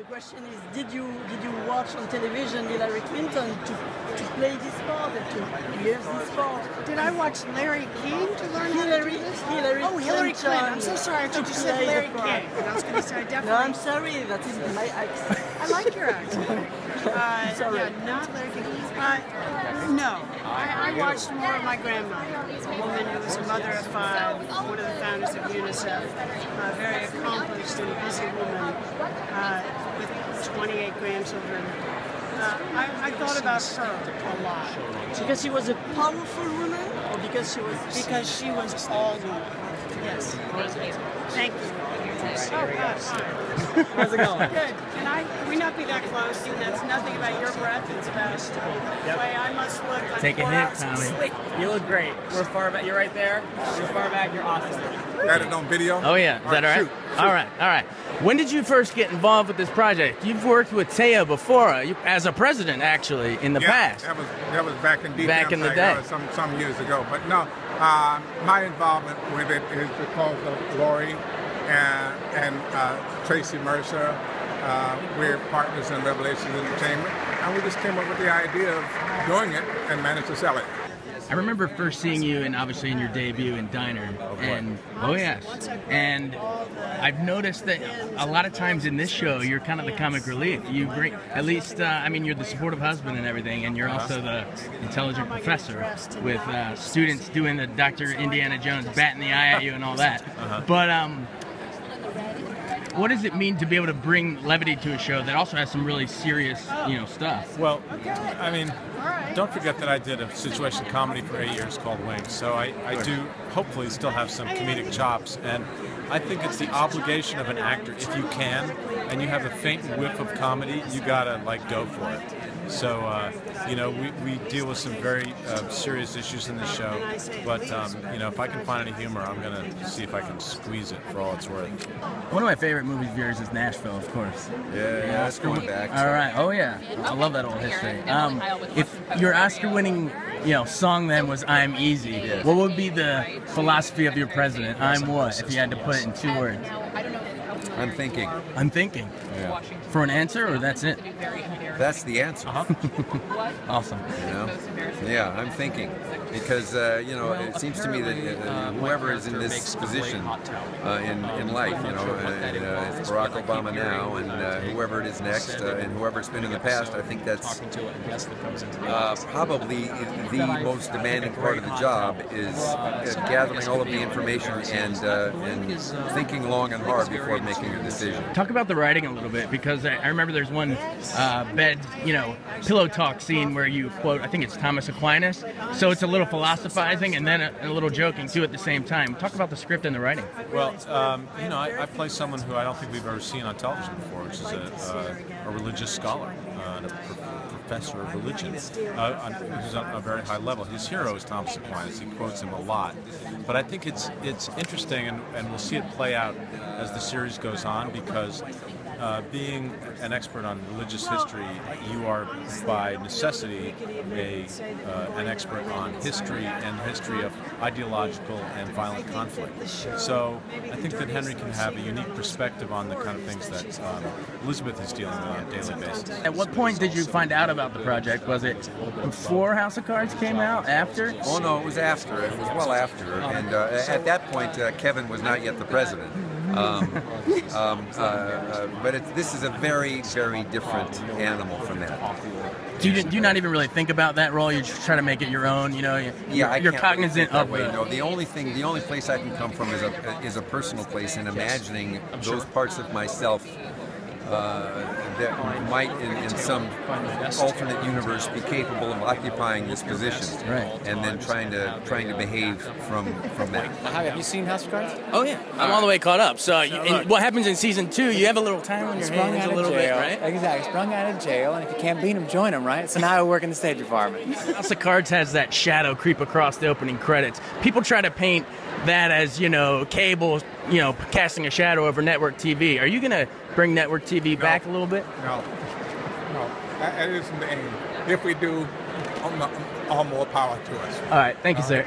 question is, did you watch on television Hillary Clinton to play this part and to live this part? Did I watch Larry King to learn Hillary Hillary Clinton. I'm so sorry. I thought you said Larry King. I was going to say I definitely. No, I'm sorry. That's my accent. I like your accent. Sorry. Yeah, not Larry King. No, I watched more of my grandmother, a woman who was a mother of 5, one of the founders of UNICEF, a very accomplished and busy woman with 28 grandchildren. I thought about her a lot. Because she was a powerful woman, or because she was? Because she was all woman. Yes. Thank you. Oh, God, fine. How's it going? Good. Can we not be that close? And that's nothing about your breath. It's about the way I must look. Like Take a hit, Tommy. You look great. We're far back. You're right there. You're far back. You're awesome. Got it on video? Oh, yeah. Is that all right? Shoot. All right. All right. When did you first get involved with this project? You've worked with Taya before, as a president, actually, in the past. That was back in D.C. Back in the day. Some years ago. But no, my involvement with it is because of Lori and Tracy Mercer. We're partners in Revelations Entertainment, and we just came up with the idea of doing it and managed to sell it. I remember first seeing you, and obviously in your debut in Diner, oh yes, and I've noticed that a lot of times in this show you're kind of the comic relief. You bring, at least, I mean, you're the supportive husband and everything, and you're also the intelligent professor with students doing the Dr. Indiana Jones batting the eye at you and all that. But what does it mean to be able to bring levity to a show that also has some really serious, stuff? Well, I mean, don't forget that I did a situation comedy for 8 years called Wings, so I do hopefully still have some comedic chops, and I think it's the obligation of an actor, if you can, and you have a faint whiff of comedy, you gotta go for it. So, we deal with some very serious issues in this show, but, if I can find any humor, I'm going to see if I can squeeze it for all it's worth. One of my favorite movies of yours is Nashville, of course. Yeah, that's going back. All right. Oh, yeah. I love that old history. If your Oscar-winning, song then was "I'm Easy," what would be the philosophy of your president? I'm what, if you had to put it in 2 words? I'm thinking. I'm thinking. Yeah. For an answer, or that's it? That's the answer. Awesome. Yeah, I'm thinking. Because, it seems to me that whoever is in this position in life, it's Barack Obama now, and whoever it is next, and whoever it's been in the past, I think that's probably the most demanding part of the job is gathering all of the information and thinking long and hard before making a decision. Talk about the writing a little bit, because I remember there's one bed, pillow talk scene where you quote, I think it's Thomas Aquinas, so it's a little philosophizing and then a little joking too at the same time. Talk about the script and the writing. Well, I play someone who I don't think we've ever seen on television before, which is a religious scholar, and a professor of religion, who's on a very high level. His hero is Thomas Aquinas. He quotes him a lot. But I think it's interesting, and we'll see it play out as the series goes on, because being an expert on religious history, you are by necessity an expert on history and the history of ideological and violent conflict. So I think that Henry can have a unique perspective on the kind of things that Elizabeth is dealing with on a daily basis. At what point did you find out about the project? Was it before House of Cards came out? After? Oh no, it was after. It was well after. And at that point, Kevin was not yet the president. But this is a very, very different animal from that. Do you not even really think about that role? You just try to make it your own, you're cognizant of it. No, the only place I can come from is a personal place, and imagining those parts of myself that might, in some alternate universe, be capable of occupying this position, right? And then trying to behave from that. Have you seen House of Cards? Oh yeah, I'm all the way caught up. So, what happens in season 2? You have a little time on your hands, a little bit, right? Exactly, sprung out of jail, and if you can't beat them, join them, right? So now I work in the stage department. House of Cards has that shadow creep across the opening credits. People try to paint that as cable, casting a shadow over network TV. Are you gonna bring network TV back a little bit? No, that isn't the aim. If we do, all more power to us. All right, thank you, sir.